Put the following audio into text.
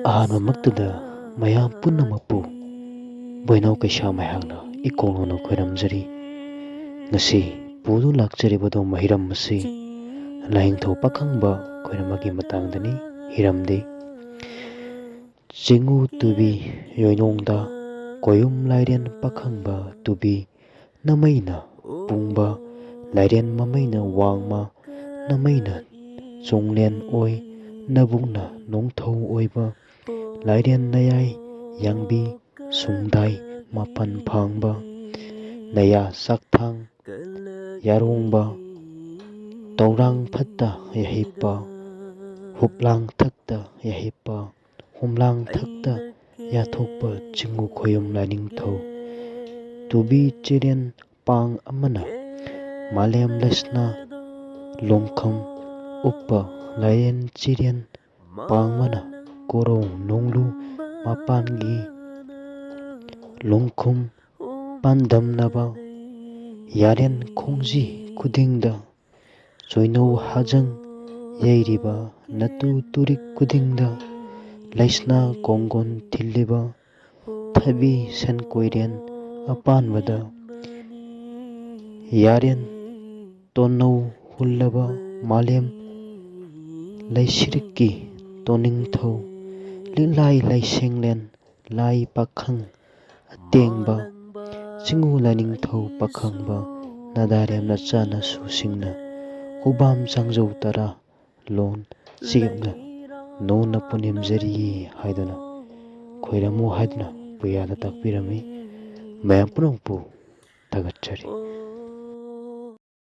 ꯑꯍꯥꯟꯕꯃꯛꯇꯗ ꯃꯌꯥꯝ ꯄꯨꯝꯅꯃꯛꯄꯨ ꯕꯣꯏꯅꯥꯎ ꯀꯩꯁꯥ ꯃꯩꯍꯥꯛꯅ ꯏꯀꯣꯡꯂꯣꯅ ꯈꯣꯏꯔꯝꯖꯔꯤ꯫ ꯉꯁꯤ ꯄꯨꯗꯨ ꯂꯥꯛꯆꯔꯤꯕꯗꯣ ꯃꯍꯤꯔꯝ ꯑꯁꯤ ꯂꯥꯏꯅꯤꯡꯊꯧ ꯄꯥꯈꯪꯕ ꯈꯣꯏꯔꯝꯕꯒꯤ ꯃꯇꯥꯡꯗꯅꯤ꯫ ꯍꯤꯔꯝꯗꯤ ꯆꯤꯡꯎ ꯇꯨꯕꯤ ꯌꯣꯏꯅꯣꯡꯗ ꯀꯣꯌꯨꯝ ꯂꯥꯏꯔꯦꯟ ꯄꯥꯈꯪꯕ ꯇꯨꯕꯤ ꯅꯃꯩꯅ ꯄꯨꯡꯕ ꯂꯥꯏꯔꯦꯟ ꯃꯃꯩꯅ ꯋꯥꯡꯃ ꯅꯃꯩꯅ ꯆꯣꯡꯂꯦꯟ ꯑꯣꯏ ꯅꯕꯨꯡꯅ ꯅꯣꯡꯊꯧ ꯑꯣꯏꯕ ꯂꯥꯏꯔꯦꯟ ꯅꯌꯥꯏ ꯌꯥꯡꯕꯤ ꯁꯨꯡꯗꯥꯏ ꯃꯥꯄꯟ ꯐꯥꯡꯕ ꯅꯌꯥ ꯆꯥꯛꯊꯥꯡ ꯌꯥꯔꯣꯡꯕ ꯇꯧꯔꯥꯡ ꯐꯠꯇ ꯌꯥꯍꯤꯞꯄ ꯍꯨꯞꯂꯥꯡ ꯊꯛꯇ ꯌꯥꯍꯤꯞꯄ ꯍꯨꯝꯂꯥꯡ ꯊꯛꯇ ꯌꯥꯊꯣꯛꯄ ꯆꯤꯡꯎ ꯈꯣꯌꯨꯝ ꯂꯥꯏꯅꯤꯡꯊꯧ ꯇꯨꯕꯤ ꯆꯤꯔꯦꯟ ꯄꯥꯡ ꯑꯃꯅ ꯃꯥꯂꯦꯝ ꯂꯩꯁꯅꯥ ꯂꯣꯡꯈꯝ ꯎꯞꯄ ꯂꯥꯏꯔꯦꯟ ꯆꯤꯔꯦꯟ ꯄꯥꯡꯕꯅ ꯀꯣꯔꯧ ꯅꯣꯡꯂꯨ ꯃꯄꯥꯟꯒꯤ ꯂꯣꯡꯈꯨꯝ ꯄꯥꯟꯗꯝꯅꯕ ꯌꯥꯔꯦꯟ ꯈꯣꯡꯖꯤ ꯈꯨꯗꯤꯡꯗ ꯆꯣꯏꯅꯧ ꯍꯥꯖꯪ ꯌꯩꯔꯤꯕ ꯅꯇꯨ ꯇꯨꯔꯤꯛ ꯈꯨꯗꯤꯡꯗ ꯂꯩꯁꯅꯥ ꯀꯣꯡꯒꯣꯟ ꯊꯤꯜꯂꯤꯕ ꯊꯕꯤ ꯁꯦꯟꯀꯣꯏꯔꯦꯟ ꯑꯄꯥꯟꯕꯗ ꯌꯥꯔꯦꯟ ꯇꯣꯟꯅꯧ ꯍꯨꯜꯂꯕ ꯃꯥꯂꯦꯝ ꯂꯩꯁꯤꯔꯤꯛꯀꯤ ꯇꯣꯅꯤꯡꯊꯧ ꯂꯤꯛꯂꯥꯏ ꯂꯩꯁꯦꯡꯂꯦꯟ ꯂꯥꯏ ꯄꯥꯈꯪ ꯑꯇꯦꯡꯕ ꯆꯤꯡꯎ ꯂꯥꯏꯅꯤꯡꯊꯧ ꯄꯥꯈꯪꯕ ꯅꯥꯗꯥꯔꯦꯝ ꯅꯆꯥ ꯅꯁꯨꯁꯤꯡꯅ ꯍꯨꯕꯥꯝ ꯆꯥꯡꯖꯧ ꯇꯔꯥ ꯂꯣꯟ ꯆꯤꯞꯅ ꯅꯣꯟꯅ ꯄꯨꯅꯦꯝꯖꯔꯤ ꯍꯥꯏꯗꯨꯅ ꯈꯣꯏꯔꯝꯃꯨ ꯍꯥꯏꯗꯨꯅ ꯄꯨꯌꯥꯗ ꯇꯥꯛꯄꯤꯔꯝꯃꯤ꯫ ꯃꯌꯥꯝ ꯄꯨꯝꯅꯃꯛꯄꯨ ꯊꯥꯒꯠꯆꯔꯤ꯫